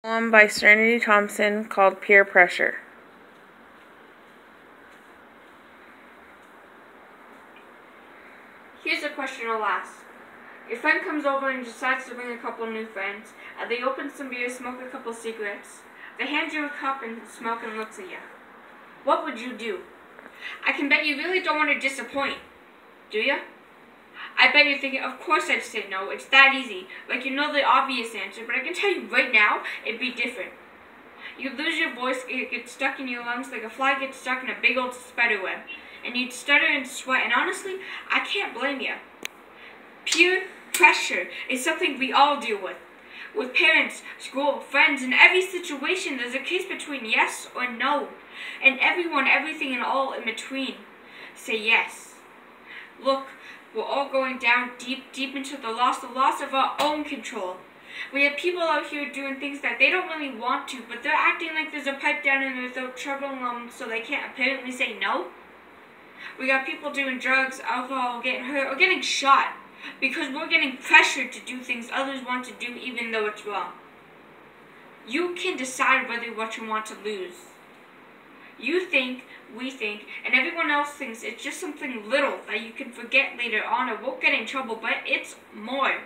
Poem by Serenity Thompson called Peer Pressure. Here's a question I'll ask. Your friend comes over and decides to bring a couple new friends. They open some beer, smoke a couple cigarettes. They hand you a cup and smoke and looks at you. What would you do? I can bet you really don't want to disappoint, do you? I bet you're thinking, of course I'd say no, it's that easy. Like you know the obvious answer, but I can tell you right now, it'd be different. You'd lose your voice, it gets stuck in your lungs like a fly gets stuck in a big old spider web. And you'd stutter and sweat, and honestly, I can't blame you. Peer pressure is something we all deal with. With parents, school, friends, in every situation, there's a case between yes or no. And everyone, everything, and all in between say yes. Look, we're all going down deep, deep into the loss of our own control. We have people out here doing things that they don't really want to, but they're acting like there's a pipe down in their throat troubling them so they can't apparently say no. We got people doing drugs, alcohol, getting hurt, or getting shot because we're getting pressured to do things others want to do even though it's wrong. You can decide whether what you want to lose. You think, we think, and everyone else thinks it's just something little that you can forget later on or won't get in trouble, but it's more.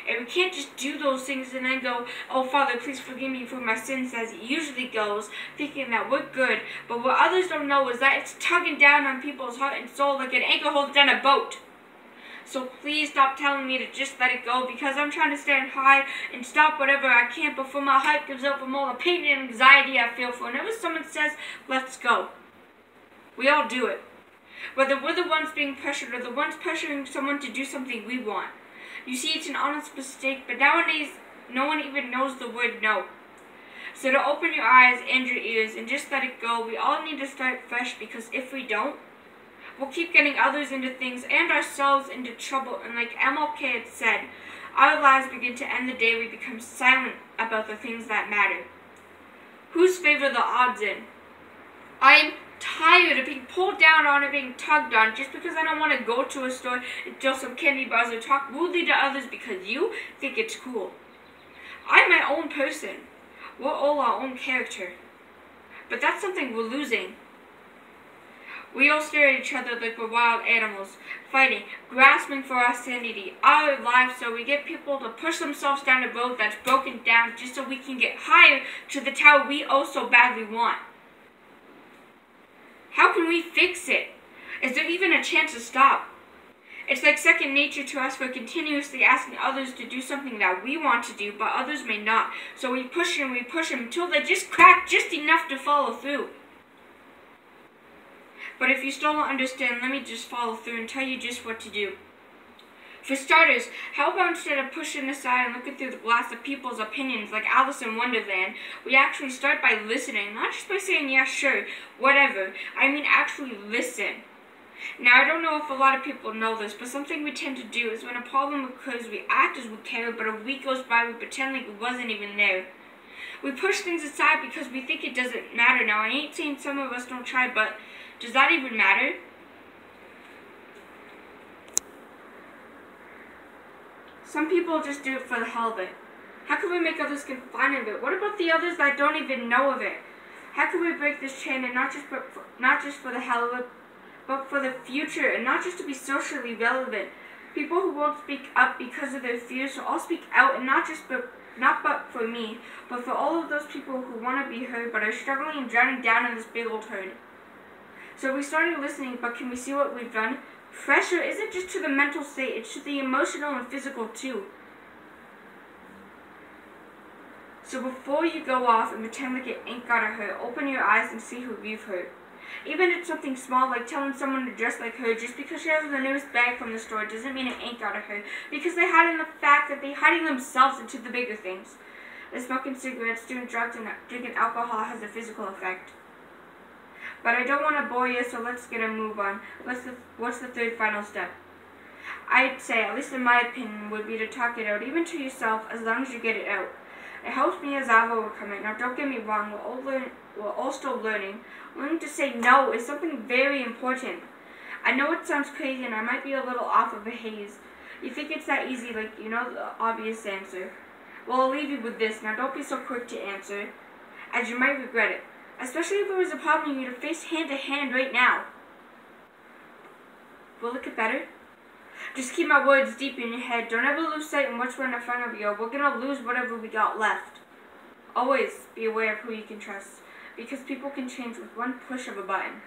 And we can't just do those things and then go, oh Father, please forgive me for my sins, as it usually goes, thinking that we're good. But what others don't know is that it's tugging down on people's heart and soul like an anchor holds down a boat. So please stop telling me to just let it go, because I'm trying to stand high and stop whatever I can before my heart gives up from all the pain and anxiety I feel for whenever someone says, let's go. We all do it. Whether we're the ones being pressured or the ones pressuring someone to do something we want. You see, it's an honest mistake, but nowadays, no one even knows the word no. So to open your eyes and your ears and just let it go, we all need to start fresh, because if we don't, we'll keep getting others into things and ourselves into trouble. And like MLK had said, our lives begin to end the day we become silent about the things that matter. Whose favor the odds in? I'm tired of being pulled down on and being tugged on just because I don't want to go to a store and steal some candy bars or talk rudely to others because you think it's cool. I'm my own person. We're all our own character. But that's something we're losing. We all stare at each other like we're wild animals, fighting, grasping for our sanity, our lives, so we get people to push themselves down a road that's broken down just so we can get higher to the tower we oh so badly want. How can we fix it? Is there even a chance to stop? It's like second nature to us for continuously asking others to do something that we want to do, but others may not. So we push them until they just crack just enough to follow through. But if you still don't understand, let me just follow through and tell you just what to do. For starters, how about instead of pushing aside and looking through the glass of people's opinions like Alice in Wonderland, we actually start by listening, not just by saying, yeah, sure, whatever. I mean actually listen. Now, I don't know if a lot of people know this, but something we tend to do is when a problem occurs, we act as we care, but a week goes by, we pretend like it wasn't even there. We push things aside because we think it doesn't matter. Now, I ain't saying some of us don't try, but does that even matter? Some people just do it for the hell of it. How can we make others get fun of it? What about the others that don't even know of it? How can we break this chain and not just for the hell of it, but for the future, and not just to be socially relevant? People who won't speak up because of their fears, so I'll speak out, and not but for me, but for all of those people who want to be heard but are struggling and drowning down in this big old herd. So we started listening, but can we see what we've done? Pressure isn't just to the mental state, it's to the emotional and physical too. So before you go off and pretend like it ain't gotta hurt, open your eyes and see who you've hurt. Even if it's something small like telling someone to dress like her just because she has the newest bag from the store doesn't mean it ain't gotta hurt, because they hide in the fact that they're hiding themselves into the bigger things. The smoking cigarettes, doing drugs, and drinking alcohol has a physical effect. But I don't want to bore you, so let's get a move on. What's the third final step? I'd say, at least in my opinion, would be to talk it out, even to yourself, as long as you get it out. It helps me as I've overcome it. Now, don't get me wrong, we're all still learning. Learning to say no is something very important. I know it sounds crazy, and I might be a little off of a haze. You think it's that easy, like, you know the obvious answer. Well, I'll leave you with this. Now, don't be so quick to answer, as you might regret it. Especially if it was a problem you to face hand to hand right now. Will it get better? Just keep my words deep in your head. Don't ever lose sight of what's right in front of you. We're gonna lose whatever we got left. Always be aware of who you can trust, because people can change with one push of a button.